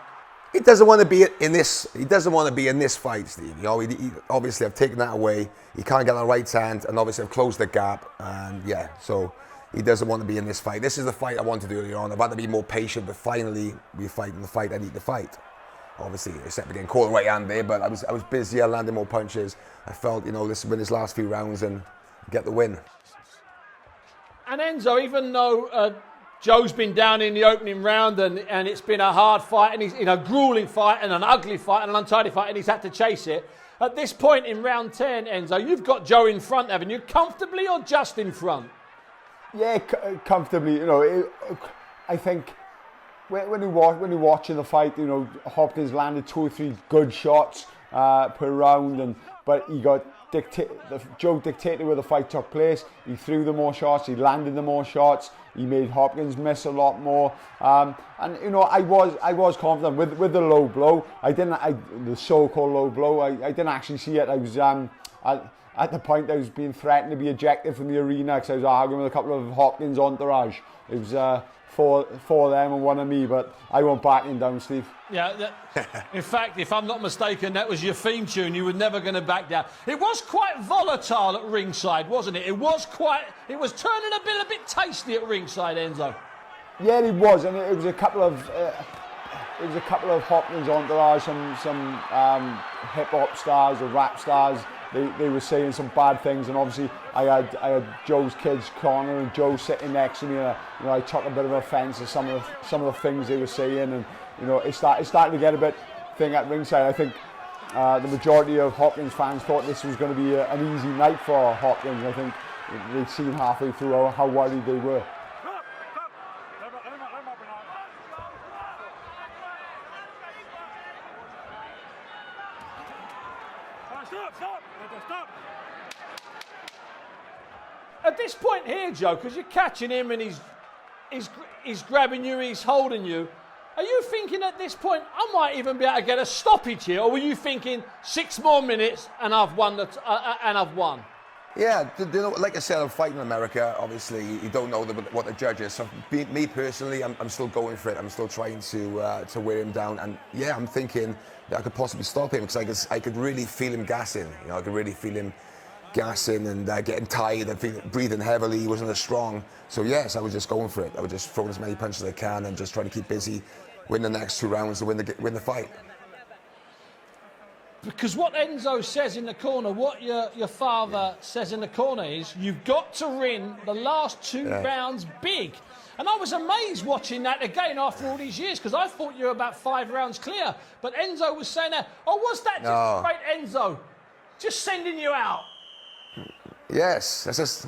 He doesn't want to be in this. He doesn't want to be in this fight, Steve. You know, obviously I've taken that away. He can't get on the right hand, and obviously I've closed the gap. And yeah, so he doesn't want to be in this fight. This is the fight I wanted to do earlier on. I've had to be more patient, but finally we're fighting the fight I need to fight. Obviously, except for getting caught the right hand there, but I was busy. I landed more punches. I felt, you know, this win his last few rounds and get the win. And Enzo, even though Joe's been down in the opening round and it's been a hard fight and he's in a grueling fight and an ugly fight and an untidy fight and he's had to chase it, at this point in round 10, Enzo, you've got Joe in front, haven't you? Comfortably or just in front? Yeah, comfortably. You know, I think when you're watching the fight, you know, Hopkins landed 2 or 3 good shots per round, but he got Joe dictated where the fight took place. He threw the more shots, he landed the more shots, he made Hopkins miss a lot more. And you know, I was confident with the low blow. The so-called low blow. I didn't actually see it. I was at the point I was being threatened to be ejected from the arena because I was arguing with a couple of Hopkins entourage. It was four them and one of me, but I won't backing down, Steve. Yeah, in fact, if I'm not mistaken, that was your theme tune. You were never going to back down. It was quite volatile at ringside, wasn't it? It was turning a bit tasty at ringside, Enzo. Yeah, it was, and it was a couple of Hopkins entourage, some hip hop stars or rap stars. They were saying some bad things, and obviously I had Joe's kids corner and Joe sitting next to me, and you know, I took a bit of offence to some of the things they were saying, and you know, it started to get a bit thing at ringside. I think the majority of Hopkins fans thought this was going to be an easy night for Hopkins. I think they'd seen halfway through how worried they were. At this point here, Joe, because you're catching him and he's grabbing you, he's holding you, are you thinking at this point, I might even be able to get a stoppage here, or were you thinking 6 more minutes and I've won? Yeah, you know, like I said, I'm fighting in America. Obviously, you don't know what the judge is. So me personally, I'm still going for it. I'm still trying to wear him down. And yeah, I'm thinking that I could possibly stop him because I could really feel him gassing. You know, I could really feel him gassing and getting tired and breathing heavily. He wasn't as strong. So yes, I was just going for it. I was just throwing as many punches as I can and just trying to keep busy, win the next 2 rounds to win the fight. Because what Enzo says in the corner, what your father says in the corner is, you've got to win the last 2 rounds big. And I was amazed watching that again after all these years, because I thought you were about 5 rounds clear. But Enzo was saying that, oh, was that just great Enzo? Just sending you out? Yes, that's just...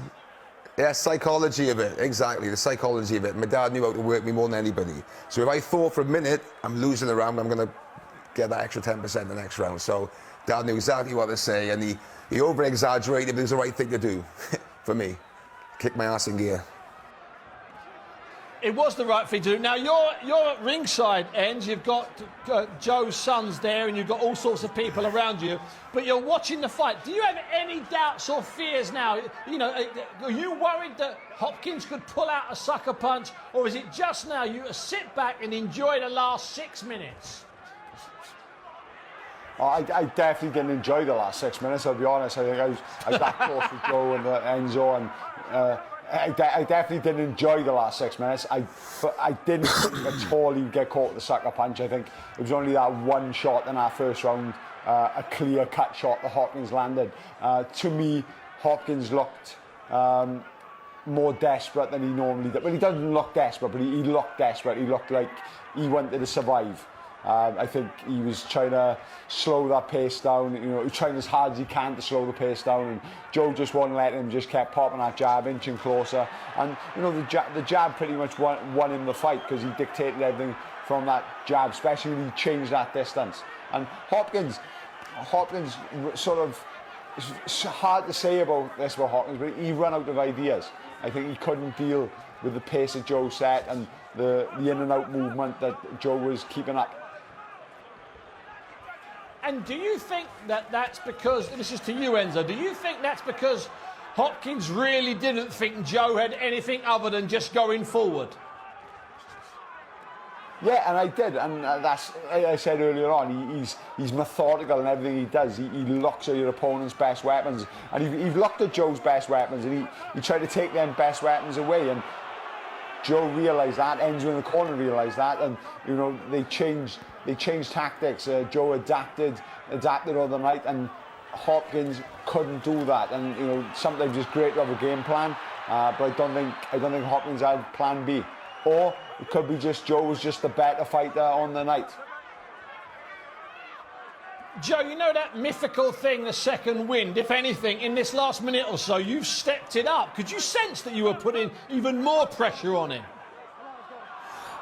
Yeah, psychology of it, exactly, the psychology of it. My dad knew how to work me more than anybody. So if I thought for a minute, I'm losing a round, I'm going to get that extra 10% the next round. So Dad knew exactly what to say, and he over-exaggerated, but it was the right thing to do for me. Kick my ass in gear. It was the right thing to do. Now, you're at ringside, Enz. You've got Joe's sons there, and you've got all sorts of people around you. But you're watching the fight. Do you have any doubts or fears now? You know, are you worried that Hopkins could pull out a sucker punch, or is it just now you sit back and enjoy the last 6 minutes? I definitely didn't enjoy the last 6 minutes, I'll be honest. I think I was that close with Joe and Enzo, and I definitely didn't enjoy the last 6 minutes. I didn't think at all he'd get caught with the sucker punch. I think it was only that one shot in our first round, a clear-cut shot that Hopkins landed. To me, Hopkins looked more desperate than he normally did. Well, he doesn't look desperate, but he looked desperate. He looked like he wanted to survive. I think he was trying to slow that pace down, you know, trying as hard as he can to slow the pace down, and Joe just wouldn't let him, just kept popping that jab, inching closer, and you know, the jab pretty much won him the fight, because he dictated everything from that jab, especially when he changed that distance. And Hopkins sort of, it's hard to say about this about Hopkins, but he ran out of ideas. I think he couldn't deal with the pace that Joe set and the in and out movement that Joe was keeping up. And do you think that that's because, this is to you, Enzo, do you think that's because Hopkins really didn't think Joe had anything other than just going forward? Yeah, and I did, and that's, like I said earlier on, he's methodical in everything he does. He looks at your opponent's best weapons, and he looked at Joe's best weapons, and he tried to take them best weapons away, and Joe realised that, Enzo in the corner realised that, and you know, they changed tactics. Joe adapted all the night, and Hopkins couldn't do that. And you know, sometimes it's great to have a game plan, but I don't think Hopkins had plan B. Or it could be just Joe was just the better fighter on the night. Joe, you know that mythical thing, the second wind, if anything, in this last minute or so, you've stepped it up. Could you sense that you were putting even more pressure on him?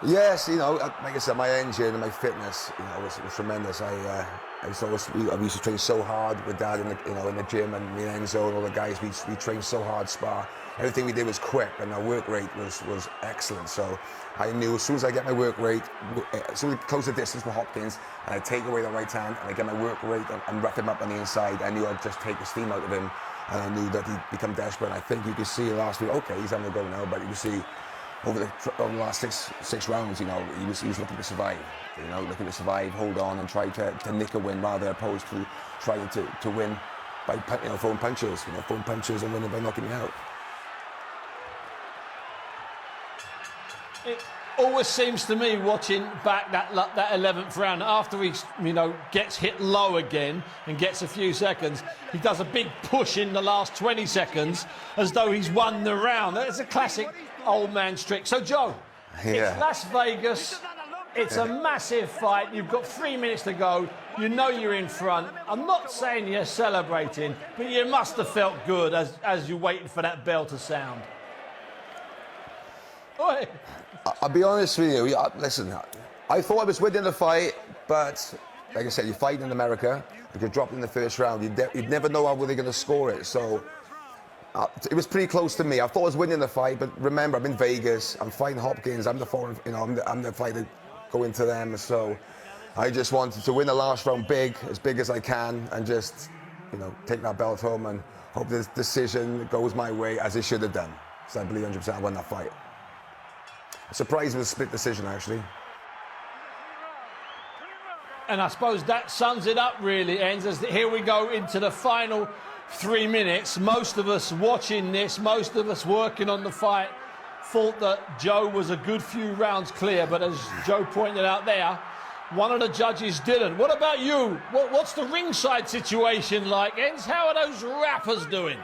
Yes, you know, like I said, my engine and my fitness, you know, was tremendous. I used to train so hard with Dad in the gym, and me and Enzo and all the guys, we trained so hard, spar. Everything we did was quick, and our work rate was excellent. So I knew as soon as I get my work rate, as soon as I close the distance with Hopkins, and I take away the right hand, and I get my work rate and rough him up on the inside, I knew I'd just take the steam out of him, and I knew that he'd become desperate. And I think you could see last week, okay, he's having a go now, but you can see over the last six rounds, you know, he was looking to survive, you know, hold on, and try to nick a win, rather opposed to trying to win by throwing punches, and winning by knocking me out. It always seems to me, watching back that 11th round, after he, you know, gets hit low again and gets a few seconds, he does a big push in the last 20 seconds as though he's won the round. That's a classic old man's trick. So, Joe, it's Las Vegas. It's a massive fight. You've got 3 minutes to go. You know you're in front. I'm not saying you're celebrating, but you must have felt good as you're waiting for that bell to sound. Oi. I'll be honest with you. Listen, I thought I was winning the fight, but like I said, you fight in America. If you're dropped in the first round, you'd never know how they're going to score it. So it was pretty close to me. I thought I was winning the fight, but remember, I'm in Vegas. I'm fighting Hopkins. I'm the foreign, you know, I'm the fighter going to them. So I just wanted to win the last round as big as I can, and just, you know, take that belt home and hope this decision goes my way as it should have done. So I believe 100% I won that fight. Surprised with a split decision, actually. And I suppose that sums it up, really, Enz, as here we go into the final 3 minutes. Most of us watching this, most of us working on the fight, thought that Joe was a good few rounds clear, but as Joe pointed out there, One of the judges didn't. What about you? What's the ringside situation like, Enz? How are those rappers doing?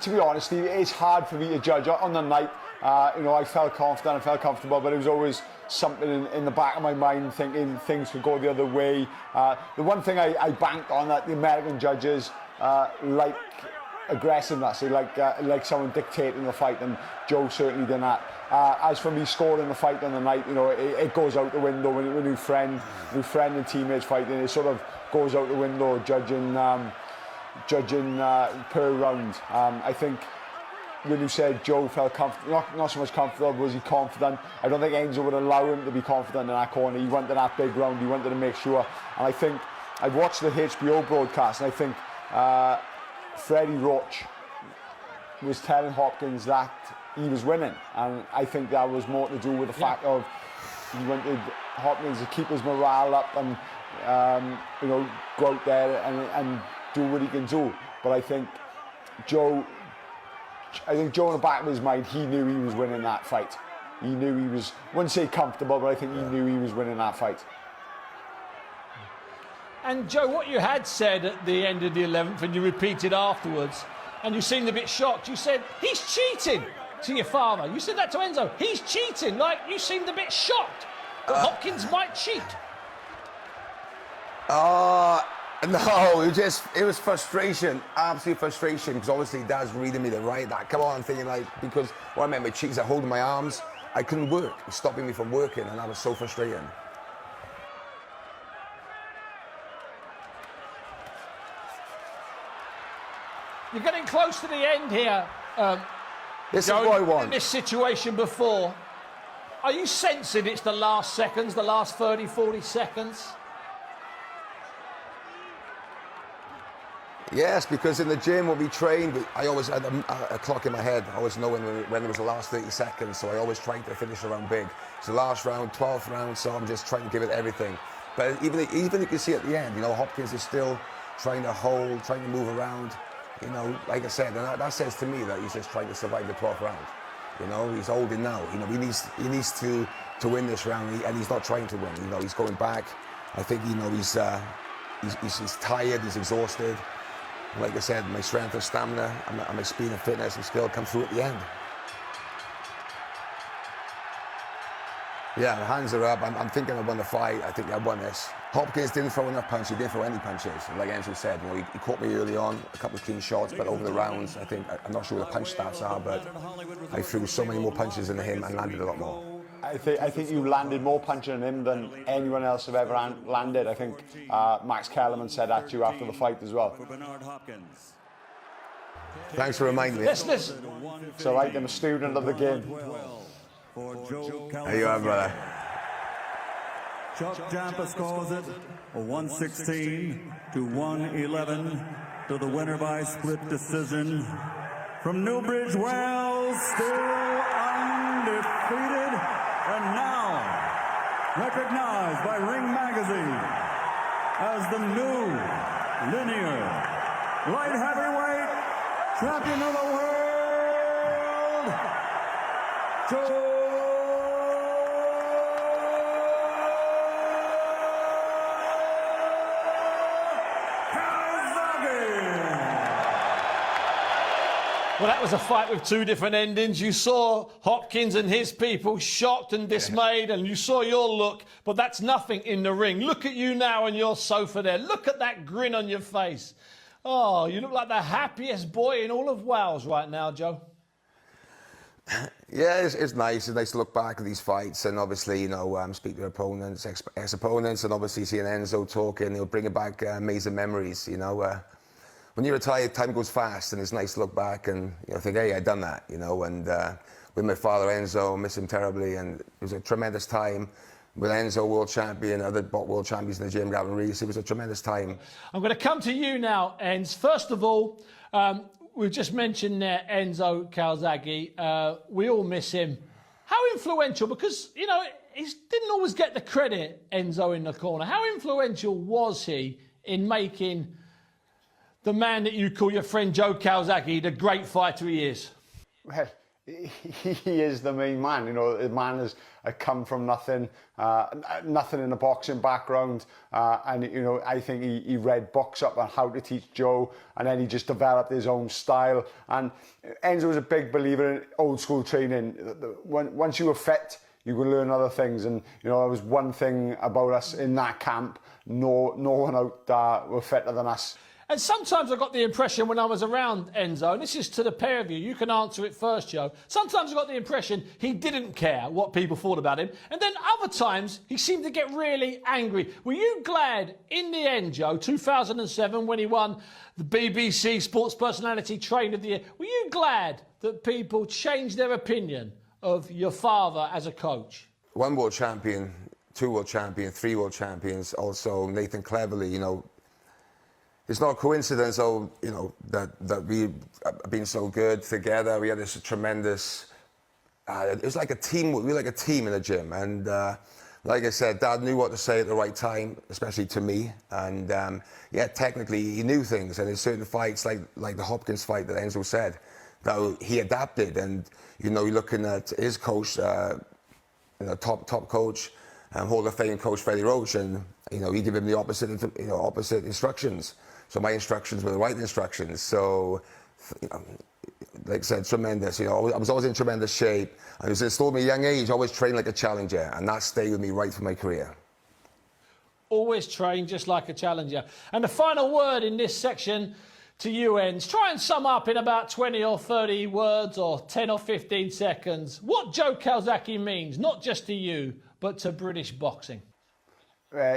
To be honest, Steve, it's hard for me to judge. On the night, I felt confident, I felt comfortable, but it was always something in the back of my mind thinking things could go the other way. The one thing I banked on that the American judges like aggressiveness, they like someone dictating the fight, and Joe certainly did that. As for me scoring the fight on the night, it goes out the window when a new friend and teammates fighting. It sort of goes out the window judging per round. I think when you said Joe felt comfortable, not so much comfortable, was he confident? I don't think Enzo would allow him to be confident in that corner. He wanted that big round, he wanted to make sure. And I think, I've watched the HBO broadcast, and I think Freddie Roach was telling Hopkins that he was winning. And I think that was more to do with the fact of he wanted Hopkins to keep his morale up and go out there and do what he can do. But I think Joe in the back of his mind, he knew he was winning that fight. He knew he was, I wouldn't say comfortable, but I think he knew he was winning that fight. And Joe, what you had said at the end of the 11th, and you repeated afterwards, and you seemed a bit shocked, you said, he's cheating to your father. You said that to Enzo, he's cheating. Like, you seemed a bit shocked that Hopkins might cheat. No, it was frustration, absolute frustration, because obviously Dad's reading me the right. Come on, I'm thinking because what I meant by cheats, I holding my arms, I couldn't work, it was stopping me from working, and that was so frustrating. You're getting close to the end here. This Joe, is what I want. in this situation before, are you sensing it's the last seconds, the last 30, 40 seconds? Yes, because in the gym when we trained, I always had a clock in my head. I always know when it was the last 30 seconds, so I always tried to finish around big. It's the last round, 12th round, so I'm just trying to give it everything. But even you can see at the end, Hopkins is still trying to hold, trying to move around. Like I said, and that says to me that he's just trying to survive the 12th round. He's holding now. He needs to win this round, and he's not trying to win. He's going back. I think he's tired, he's exhausted. Like I said, my strength and stamina, and my speed and fitness and skill come through at the end. Yeah, my hands are up. I'm thinking I won the fight. I think I won this. Hopkins didn't throw enough punches. He didn't throw any punches. Like Enzo said, he caught me early on, a couple of clean shots, but over the rounds, I'm not sure what the punch stats are, but I threw so many more punches into him and landed a lot more. I think you landed more punches on him than anyone else have ever landed. I think Max Kellerman said that to you after the fight as well. Thanks for reminding me. Listen. So I'm a student of the game. There you are, brother. Chuck Jampa scores it 116 to 111 to the winner by split decision. From Newbridge, Wales, still undefeated, and now recognized by Ring Magazine as the new linear light heavyweight champion of the world, Joe Well, that was a fight with two different endings. You saw Hopkins and his people shocked and dismayed, and you saw your look, but that's nothing in the ring. Look at you now on your sofa there. Look at that grin on your face. Oh, you look like the happiest boy in all of Wales right now, Joe. Yeah, it's nice. It's nice to look back at these fights and obviously, speak to opponents, ex-opponents, and obviously seeing Enzo talking, bringing back amazing memories, When you're retired, time goes fast, and it's nice to look back and think, hey, I done that, And with my father Enzo, I miss him terribly, and it was a tremendous time. With Enzo, world champion, other world champions in the gym, Gavin Rees, it was a tremendous time. I'm going to come to you now, Enz. First of all, we've just mentioned there Enzo Calzaghe. We all miss him. How influential? Because he didn't always get the credit, Enzo, in the corner. How influential was he in making the man that you call your friend Joe Calzaghe the great fighter he is? Well, he is the main man. You know, the man has come from nothing, nothing in a boxing background, and you know, I think he read books up on how to teach Joe, and then he just developed his own style. And Enzo was a big believer in old school training. Once you were fit, you could learn other things, and you know, there was one thing about us in that camp: no one out were fitter than us. And sometimes I got the impression when I was around Enzo, and this is to the pair of you, you can answer it first, Joe. Sometimes I got the impression he didn't care what people thought about him. And then other times he seemed to get really angry. Were you glad in the end, Joe, 2007, when he won the BBC Sports Personality Trainer of the Year, were you glad that people changed their opinion of your father as a coach? 1 world champion, 2 world champion, 3 world champions, also Nathan Cleverly, you know. It's not a coincidence, that we've been so good together. We had this tremendous. It was like a team. We were like a team in the gym, and like I said, Dad knew what to say at the right time, especially to me. And yeah, technically, he knew things. And in certain fights, like the Hopkins fight that Enzo said, that he adapted. And you know, you're looking at his coach, top coach, Hall of Fame coach Freddie Roach, and you know, he gave him the opposite instructions. So my instructions were the right instructions. So, you know, like I said, tremendous. You know, I was always in tremendous shape. And it was installed me at a young age, always trained like a challenger. And that stayed with me right through my career. Always trained just like a challenger. And the final word in this section to you, Ens. Try and sum up in about 20 or 30 words or 10 or 15 seconds what Joe Calzaghe means, not just to you, but to British boxing.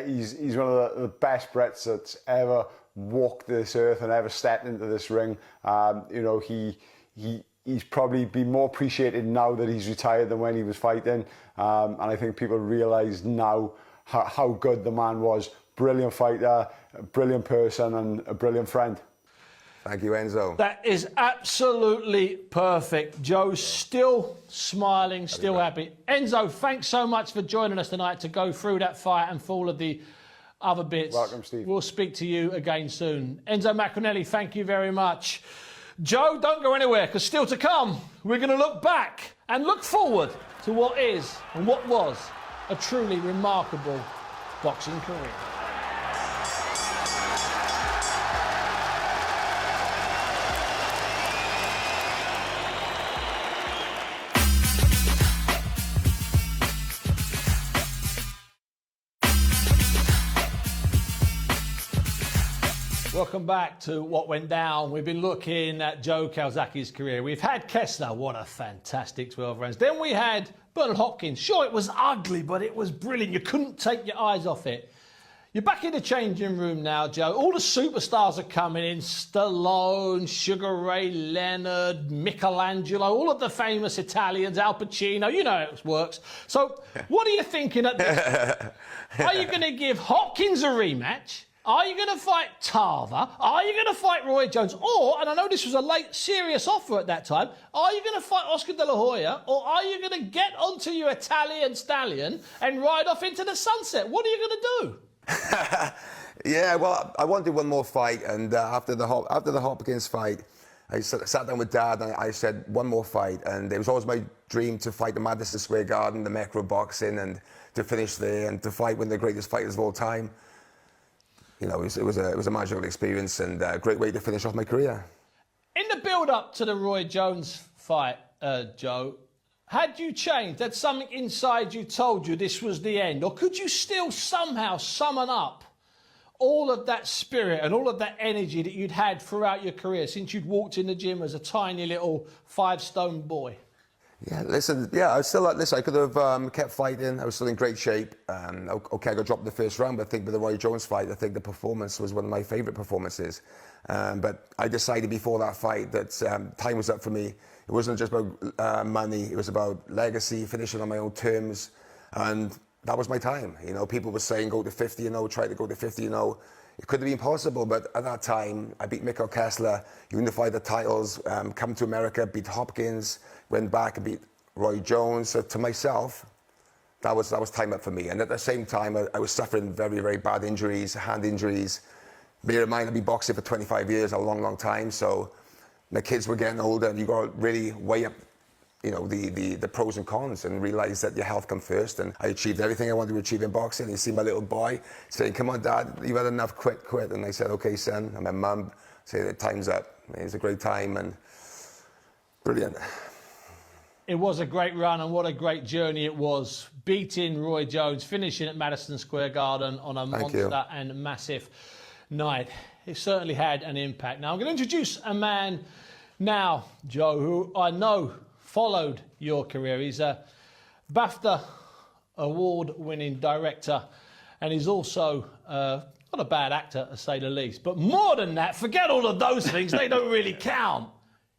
He's one of the best Brits that's ever walked this earth and ever stepped into this ring. You know, he's probably been more appreciated now that he's retired than when he was fighting. And I think people realise now how good the man was. Brilliant fighter, a brilliant person, and a brilliant friend. Thank you, Enzo. That is absolutely perfect. Joe's still smiling, still happy. Enzo, thanks so much for joining us tonight to go through that fight and for all of the other bits. Welcome, Steve. We'll speak to you again soon. Enzo Macronelli, thank you very much. Joe, don't go anywhere, because still to come, we're going to look back and look forward to what is and what was a truly remarkable boxing career. Welcome back to What Went Down. We've been looking at Joe Calzaghe's career. We've had Kessler, what a fantastic 12 rounds. Then we had Bernard Hopkins. Sure, it was ugly, but it was brilliant. You couldn't take your eyes off it. You're back in the changing room now, Joe. All the superstars are coming in. Stallone, Sugar Ray Leonard, Michelangelo, all of the famous Italians, Al Pacino. You know how it works. So what are you thinking at this? Are you going to give Hopkins a rematch? Are you going to fight Tarver? Are you going to fight Roy Jones? Or, and I know this was a late, serious offer at that time, are you going to fight Oscar De La Hoya? Or are you going to get onto your Italian stallion and ride off into the sunset? What are you going to do? Yeah, well, I wanted one more fight. And after the Hopkins fight, I sat down with Dad and I said, one more fight. And it was always my dream to fight the Madison Square Garden, the Metro Boxing, and to finish there and to fight one of the greatest fighters of all time. You know, it was a magical experience and a great way to finish off my career. In the build-up to the Roy Jones fight, Joe, had you changed? Had something inside you told you this was the end? Or could you still somehow summon up all of that spirit and all of that energy that you'd had throughout your career since you'd walked in the gym as a tiny little 5-stone boy? Yeah, listen, I was still like this. I could have kept fighting. I was still in great shape. Okay, I got dropped in the first round, but I think with the Roy Jones fight, I think the performance was one of my favourite performances. But I decided before that fight that time was up for me. It wasn't just about money. It was about legacy, finishing on my own terms. And that was my time. You know, people were saying go to 50-0, try to go to 50-0. It could have been possible, but at that time, I beat Mikkel Kessler, unified the titles, come to America, beat Hopkins, went back and beat Roy Jones. So to myself, that was time up for me. And at the same time, I was suffering very, very bad injuries, hand injuries. Bear in mind, I've been boxing for 25 years, a long, long time. So my kids were getting older, and you got to really weigh up, you know, the pros and cons, and realised that your health comes first. And I achieved everything I wanted to achieve in boxing. You see my little boy saying, "Come on, Dad, you've had enough, quit." And I said, "Okay, son." And my mum said, "The time's up." It was a great time and brilliant. It was a great run, and what a great journey it was. Beating Roy Jones, finishing at Madison Square Garden on a monster and massive night. It certainly had an impact. Now I'm going to introduce a man now, Joe, who I know followed your career. He's a BAFTA award-winning director, and he's also not a bad actor, to say the least. But more than that, forget all of those things. They don't really count.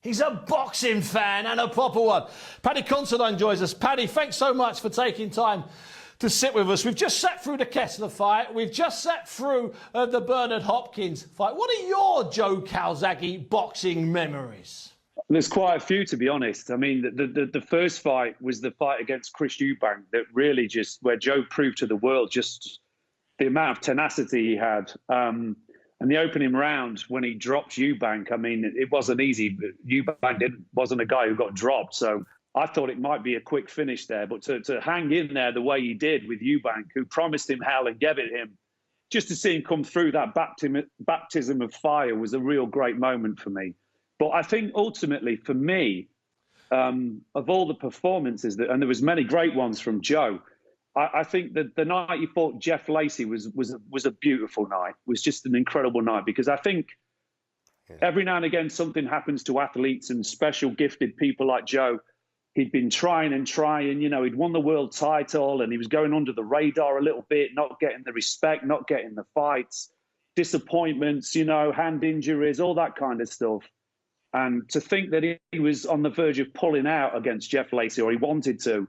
He's a boxing fan, and a proper one. Paddy Considine joins us. Paddy, thanks so much for taking time to sit with us. We've just sat through the Kessler fight. We've just sat through the Bernard Hopkins fight. What are your Joe Calzaghe boxing memories? There's quite a few, to be honest. I mean, the first fight was the fight against Chris Eubank that really just, where Joe proved to the world just the amount of tenacity he had. And the opening round, when he dropped Eubank, I mean, it wasn't easy. Eubank wasn't a guy who got dropped. So I thought it might be a quick finish there. But to hang in there the way he did with Eubank, who promised him hell and gave it him, just to see him come through that baptism of fire was a real great moment for me. But I think ultimately, for me, of all the performances, and there was many great ones from Joe, I think that the night he fought Jeff Lacey was a beautiful night. It was just an incredible night, because I think every now and again something happens to athletes and special gifted people like Joe. He'd been trying and trying, you know, he'd won the world title and he was going under the radar a little bit, not getting the respect, not getting the fights, disappointments, you know, hand injuries, all that kind of stuff. And to think that he was on the verge of pulling out against Jeff Lacey, or he wanted to,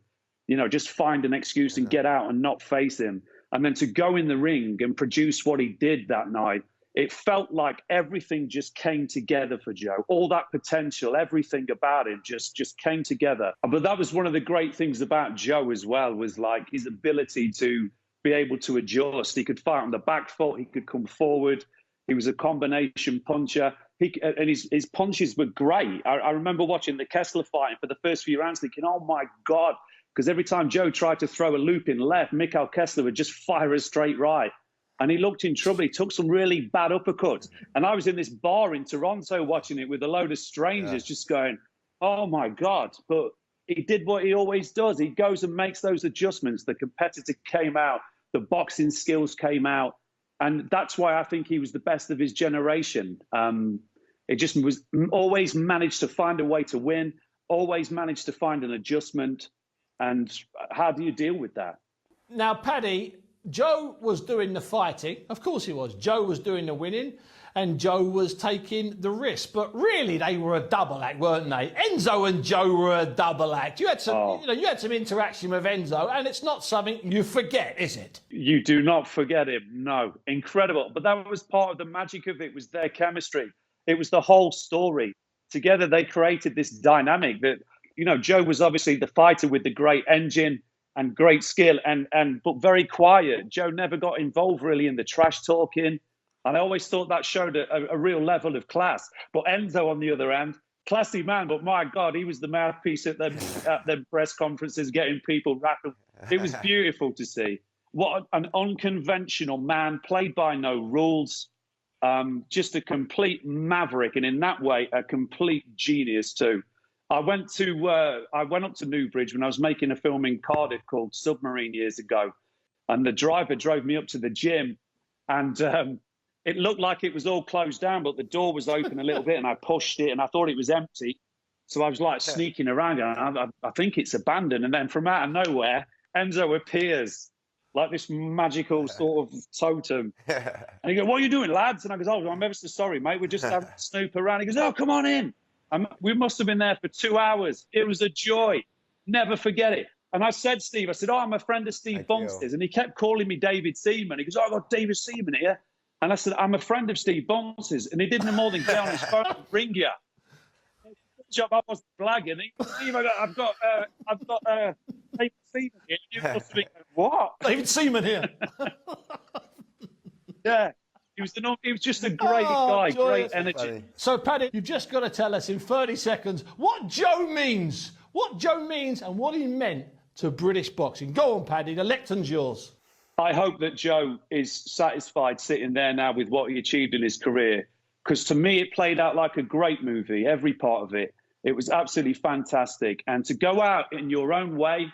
you know, just find an excuse and get out and not face him. And then to go in the ring and produce what he did that night, it felt like everything just came together for Joe. All that potential, everything about him just came together. But that was one of the great things about Joe as well, was like his ability to be able to adjust. He could fight on the back foot. He could come forward. He was a combination puncher. And his punches were great. I remember watching the Kessler fight for the first few rounds thinking, oh, my God, because every time Joe tried to throw a loop in left, Mikhail Kessler would just fire a straight right. And he looked in trouble. He took some really bad uppercuts. And I was in this bar in Toronto watching it with a load of strangers just going, oh, my God. But he did what he always does. He goes and makes those adjustments. The competitor came out. The boxing skills came out. And that's why I think he was the best of his generation. It just was always managed to find a way to win, always managed to find an adjustment. And how do you deal with that? Now, Paddy, Joe was doing the fighting. Of course he was. Joe was doing the winning, and Joe was taking the risk. But really, they were a double act, weren't they? Enzo and Joe were a double act. You had some, you had some interaction with Enzo, and it's not something you forget, is it? You do not forget him. No, incredible. But that was part of the magic of it. Was their chemistry. It was the whole story. Together, they created this dynamic that. You know, Joe was obviously the fighter with the great engine and great skill, but very quiet. Joe never got involved really in the trash talking. And I always thought that showed a real level of class. But Enzo, on the other hand, classy man, but my God, he was the mouthpiece at the press conferences, getting people rattled. It was beautiful to see. What an unconventional man, played by no rules, just a complete maverick, and in that way, a complete genius too. I went up to Newbridge when I was making a film in Cardiff called Submarine years ago, and the driver drove me up to the gym, and it looked like it was all closed down, but the door was open a little bit, and I pushed it, and I thought it was empty, so I was like sneaking around, and I think it's abandoned, and then from out of nowhere, Enzo appears like this magical sort of totem, and he goes, "What are you doing, lads?" And I goes, "Oh, I'm ever so sorry, mate. We're just having a snoop around." He goes, "Oh, come on in." We must have been there for 2 hours. It was a joy. Never forget it. And I said, Steve, "Oh, I'm a friend of Steve Bunce's." And he kept calling me David Seaman. He goes, "Oh, I've got David Seaman here." And I said, "I'm a friend of Steve Bunce's." And he didn't know more than get on his phone and ring you. Good job, I wasn't blagging. Steve, I've got David Seaman here. You must have been going, "What? David Seaman here." Yeah. He was just a great guy, great energy. So, Paddy, you've just got to tell us in 30 seconds what Joe means. what Joe means and what he meant to British boxing. Go on, Paddy, the lectern's yours. I hope that Joe is satisfied sitting there now with what he achieved in his career, because to me it played out like a great movie, every part of it. It was absolutely fantastic. And to go out in your own way,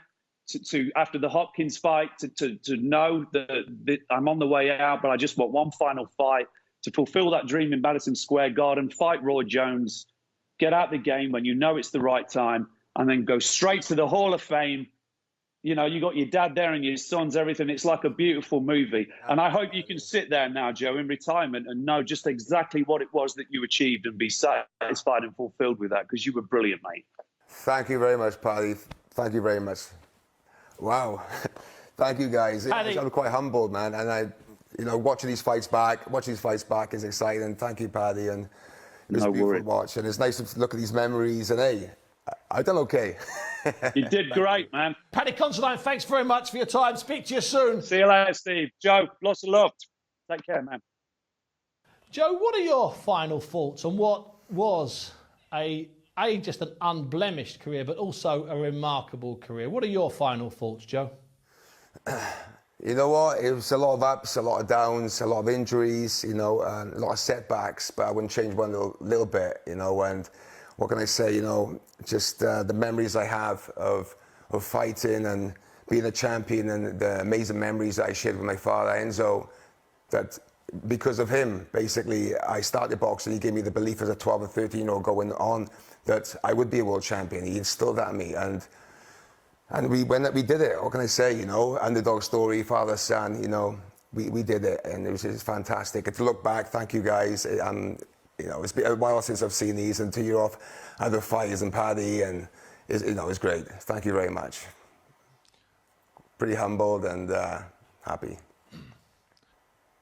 to after the Hopkins fight, to know that I'm on the way out, but I just want one final fight, to fulfill that dream in Madison Square Garden, fight Roy Jones, get out the game when you know it's the right time, and then go straight to the Hall of Fame. You know, you got your dad there and your sons, everything. It's like a beautiful movie. And I hope you can sit there now, Joe, in retirement and know just exactly what it was that you achieved and be satisfied and fulfilled with that, because you were brilliant, mate. Thank you very much, Paddy. Thank you very much. Wow. Thank you, guys. Paddy. I'm quite humbled, man. And watching these fights back is exciting. Thank you, Paddy. And it was beautiful to watch. And it's nice to look at these memories. And hey, I've done okay. You did great, man. Paddy Considine, thanks very much for your time. Speak to you soon. See you later, Steve. Joe, lots of love. Take care, man. Joe, what are your final thoughts on what was just an unblemished career, but also a remarkable career? What are your final thoughts, Joe? You know what? It was a lot of ups, a lot of downs, a lot of injuries, and a lot of setbacks, but I wouldn't change one little bit, and what can I say, just the memories I have of fighting and being a champion, and the amazing memories that I shared with my father, Enzo, that because of him, basically, I started boxing. He gave me the belief as a 12 and 13-year-old going on that I would be a world champion. He instilled that in me, and when we did it, what can I say, underdog story, father, son, we did it, and it was just fantastic. And to look back, thank you guys. It's been a while since I've seen these, and to hear off other fighters and Paddy, and it's great. Thank you very much. Pretty humbled and happy.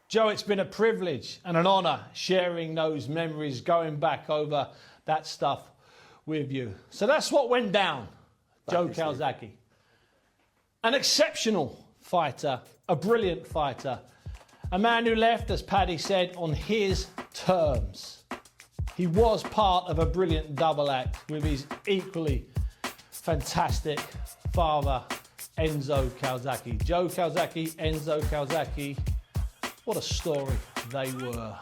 Joe, it's been a privilege and an honour sharing those memories, going back over that stuff with you. So that's what went down. Joe Calzaghe. An exceptional fighter, a brilliant fighter, a man who left, as Paddy said, on his terms. He was part of a brilliant double act with his equally fantastic father, Enzo Calzaghe. Joe Calzaghe, Enzo Calzaghe, what a story they were.